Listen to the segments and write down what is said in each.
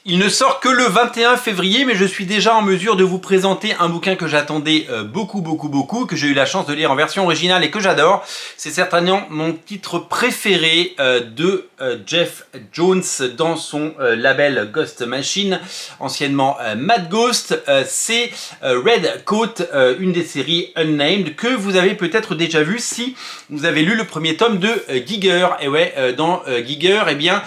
Il ne sort que le 21 février, mais je suis déjà en mesure de vous présenter un bouquin que j'attendais beaucoup, que j'ai eu la chance de lire en version originale et que j'adore. C'est certainement mon titre préféré de Jeff Jones dans son label Ghost Machine, anciennement Mad Ghost. C'est Red Coat, une des séries Unnamed que vous avez peut-être déjà vu si vous avez lu le premier tome de Giger. Et ouais, dans Giger, eh bien,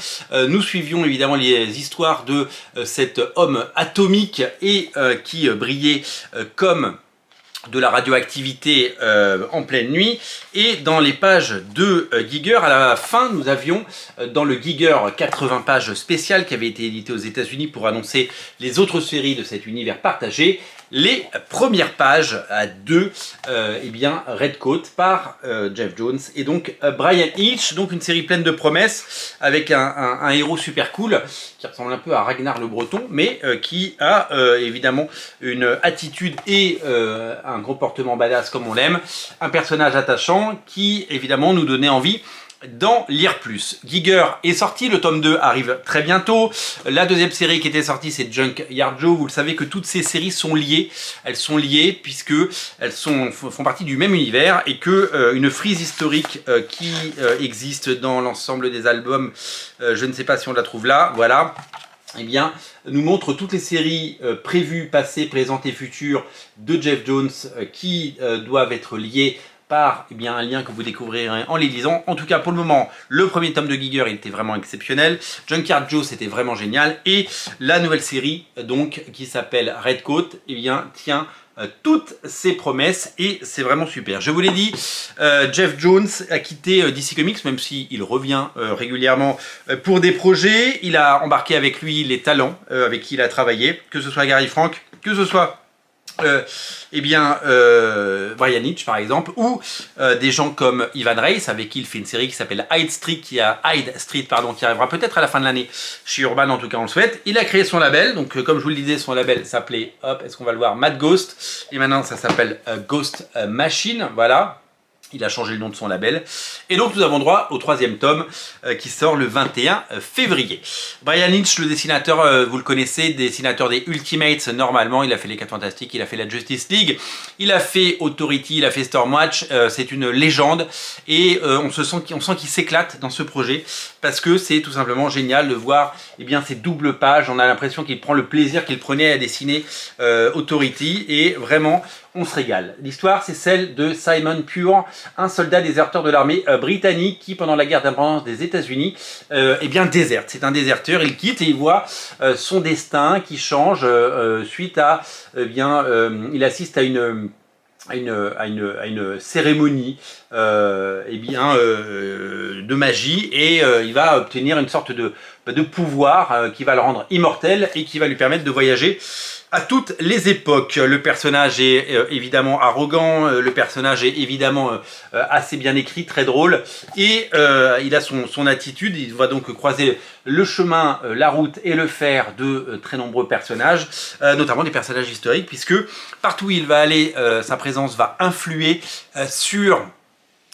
nous suivions évidemment les histoires de cet homme atomique et qui brillait comme de la radioactivité en pleine nuit. Et dans les pages de Giger, à la fin, nous avions dans le Giger 80 pages spéciales qui avaient été éditées aux États-Unis pour annoncer les autres séries de cet univers partagé. Les premières pages de eh bien, Red Coat par Jeff Jones et donc Bryan Hitch, donc une série pleine de promesses avec un héros super cool qui ressemble un peu à Ragnar le Breton, mais qui a évidemment une attitude et un comportement badass comme on l'aime, un personnage attachant qui évidemment nous donnait envie d'en lire plus. Giger est sorti, le tome 2 arrive très bientôt. La deuxième série qui était sortie, c'est Junkyard Joe. Vous le savez que toutes ces séries sont liées. Elles sont liées puisque elles font partie du même univers et que une frise historique qui existe dans l'ensemble des albums, je ne sais pas si on la trouve là, voilà. Eh bien, nous montre toutes les séries prévues, passées, présentes et futures de Jeff Jones qui doivent être liées par un lien que vous découvrirez en les lisant. En tout cas, pour le moment, le premier tome de Giger, il était vraiment exceptionnel. Junkyard Joe, c'était vraiment génial. Et la nouvelle série, donc, qui s'appelle Red Coat, eh bien, tient toutes ses promesses et c'est vraiment super. Je vous l'ai dit, Jeff Jones a quitté DC Comics, même s'il revient régulièrement pour des projets. Il a embarqué avec lui les talents avec qui il a travaillé, que ce soit Gary Frank, que ce soit Bryan Hitch par exemple, ou des gens comme Ivan Reis avec qui il fait une série qui s'appelle Hyde Street, qui arrivera peut-être à la fin de l'année chez Urban, en tout cas on le souhaite. Il a créé son label, donc comme je vous le disais, son label s'appelait, hop, est-ce qu'on va le voir, Mad Ghost, et maintenant ça s'appelle Ghost Machine, voilà. Il a changé le nom de son label. Et donc nous avons droit au troisième tome qui sort le 21 février. Bryan Hitch, le dessinateur, vous le connaissez, dessinateur des Ultimates normalement. Il a fait les 4 Fantastiques, il a fait la Justice League, il a fait Authority, il a fait Stormwatch. C'est une légende et on sent qu'il s'éclate dans ce projet parce que c'est tout simplement génial de voir ces doubles pages. On a l'impression qu'il prend le plaisir qu'il prenait à dessiner Authority et vraiment on se régale. L'histoire, c'est celle de Simon Pure, un soldat déserteur de l'armée britannique qui, pendant la guerre d'indépendance des États-Unis, déserte. C'est un déserteur, il quitte et il voit son destin qui change suite à, il assiste à une cérémonie de magie et il va obtenir une sorte de pouvoir qui va le rendre immortel et qui va lui permettre de voyager à toutes les époques. Le personnage est évidemment arrogant, le personnage est évidemment assez bien écrit, très drôle, et il a son attitude. Il va donc croiser le chemin, la route et le fer de très nombreux personnages, notamment des personnages historiques, puisque partout où il va aller, sa présence va influer sur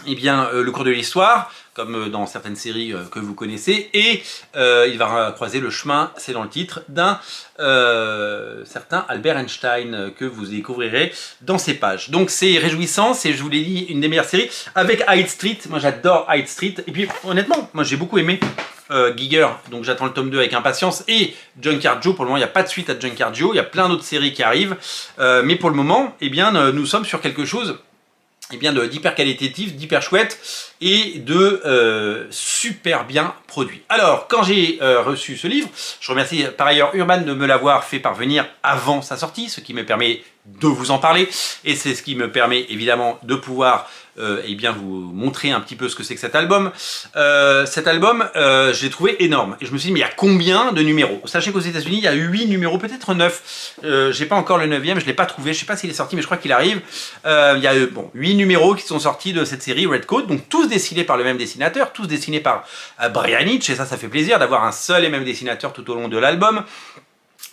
le cours de l'histoire, comme dans certaines séries que vous connaissez, et il va croiser le chemin, c'est dans le titre, d'un certain Albert Einstein que vous découvrirez dans ces pages. Donc c'est réjouissant, c'est, je vous l'ai dit, une des meilleures séries, avec Hyde Street. Moi j'adore Hyde Street, et puis honnêtement, moi j'ai beaucoup aimé Giger, donc j'attends le tome 2 avec impatience, et Junkyard Joe. Pour le moment il n'y a pas de suite à Junkyard Joe, il y a plein d'autres séries qui arrivent, mais pour le moment, nous sommes sur quelque chose d'hyper qualitatif, d'hyper chouette et de super bien produit. Alors, quand j'ai reçu ce livre, je remercie par ailleurs Urban de me l'avoir fait parvenir avant sa sortie, ce qui me permet de vous en parler, et c'est ce qui me permet évidemment de pouvoir vous montrer un petit peu ce que c'est que cet album. Je l'ai trouvé énorme, et je me suis dit, mais il y a combien de numéros? Sachez qu'aux États-Unis il y a 8 numéros, peut-être 9. J'ai pas encore le 9e, je l'ai pas trouvé, je sais pas s'il est sorti, mais je crois qu'il arrive. Il y a 8 numéros qui sont sortis de cette série Red Coat, donc tous dessinés par le même dessinateur, tous dessinés par Bryan Hitch, et ça fait plaisir d'avoir un seul et même dessinateur tout au long de l'album.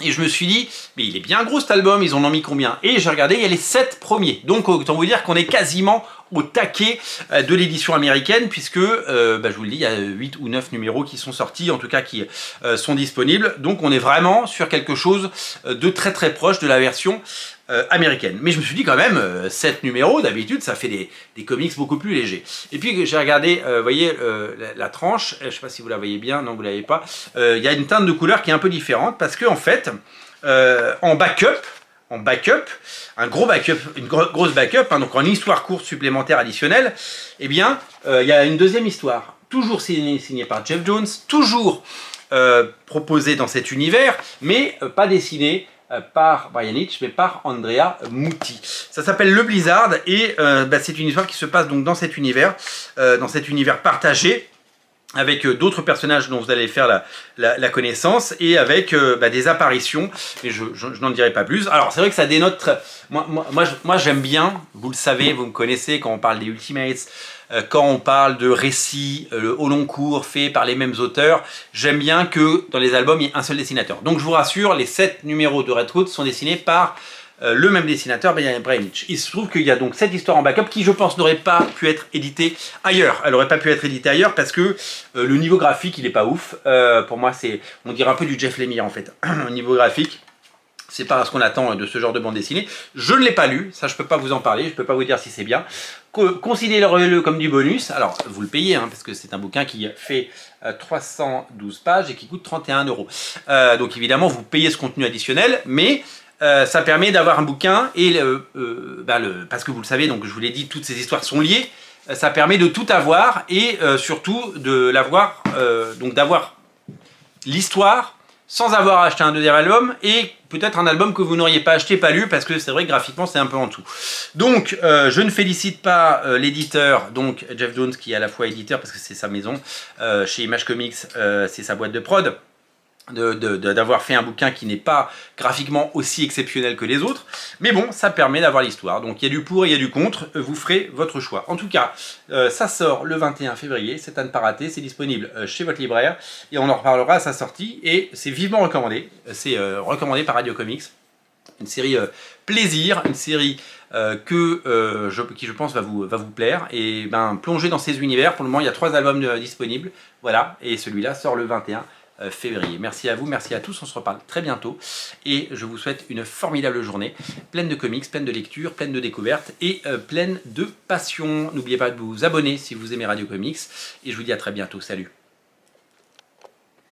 Et je me suis dit, mais il est bien gros cet album, ils en ont mis combien? Et j'ai regardé, il y a les 7 premiers. Donc autant vous dire qu'on est quasiment au taquet de l'édition américaine, puisque, je vous le dis, il y a 8 ou 9 numéros qui sont sortis, en tout cas qui sont disponibles. Donc on est vraiment sur quelque chose de très très proche de la version américaine. Mais je me suis dit quand même, 7 numéros, d'habitude, ça fait des comics beaucoup plus légers. Et puis j'ai regardé, vous voyez, la tranche, je ne sais pas si vous la voyez bien, non vous ne l'avez pas, il y a une teinte de couleur qui est un peu différente, parce que en fait, en backup, un gros backup, une grosse backup, hein, donc en histoire courte supplémentaire additionnelle, eh bien, il y a une deuxième histoire, toujours signée par Geoff Johns, toujours proposée dans cet univers, mais pas dessinée par Brian Hitch, mais par Andrea Mutti. Ça s'appelle Le Blizzard, et c'est une histoire qui se passe donc dans cet univers partagé, avec d'autres personnages dont vous allez faire la connaissance, et avec des apparitions, mais je n'en dirai pas plus. Alors c'est vrai que ça dénote, moi j'aime bien, vous le savez, vous me connaissez, quand on parle des Ultimates, quand on parle de récits au long cours faits par les mêmes auteurs, j'aime bien que dans les albums il y ait un seul dessinateur. Donc je vous rassure, les 7 numéros de Red Hood sont dessinés par le même dessinateur, Brian Hitch. Il se trouve qu'il y a donc cette histoire en backup qui, je pense, n'aurait pas pu être éditée ailleurs. Elle n'aurait pas pu être éditée ailleurs parce que le niveau graphique, il n'est pas ouf. Pour moi, on dirait un peu du Jeff Lemire en fait. Au niveau graphique, c'est pas ce qu'on attend de ce genre de bande dessinée. Je ne l'ai pas lu, ça je peux pas vous en parler, je peux pas vous dire si c'est bien. Considérez-le comme du bonus. Alors, vous le payez, hein, parce que c'est un bouquin qui fait 312 pages et qui coûte 31 €. Donc évidemment, vous payez ce contenu additionnel, mais ça permet d'avoir un bouquin, et parce que vous le savez, donc je vous l'ai dit, toutes ces histoires sont liées, ça permet de tout avoir, et surtout de l'avoir, donc d'avoir l'histoire sans avoir acheté un deuxième album, et peut-être un album que vous n'auriez pas acheté, pas lu, parce que c'est vrai que graphiquement c'est un peu en tout. Donc je ne félicite pas l'éditeur, donc Geoff Johns, qui est à la fois éditeur parce que c'est sa maison, chez Image Comics, c'est sa boîte de prod, d'avoir fait un bouquin qui n'est pas graphiquement aussi exceptionnel que les autres, mais bon, ça permet d'avoir l'histoire. Donc il y a du pour et il y a du contre, vous ferez votre choix. En tout cas, ça sort le 21 février, c'est à ne pas rater, c'est disponible chez votre libraire, et on en reparlera à sa sortie, et c'est vivement recommandé, c'est recommandé par Radio Comics, une série plaisir, une série qui je pense va vous plaire, et plongez dans ces univers. Pour le moment il y a 3 albums disponibles, voilà, et celui-là sort le 21 février. Merci à vous, merci à tous, on se reparle très bientôt, et je vous souhaite une formidable journée, pleine de comics, pleine de lectures, pleine de découvertes, et pleine de passion. N'oubliez pas de vous abonner si vous aimez Radio Comics, et je vous dis à très bientôt, salut.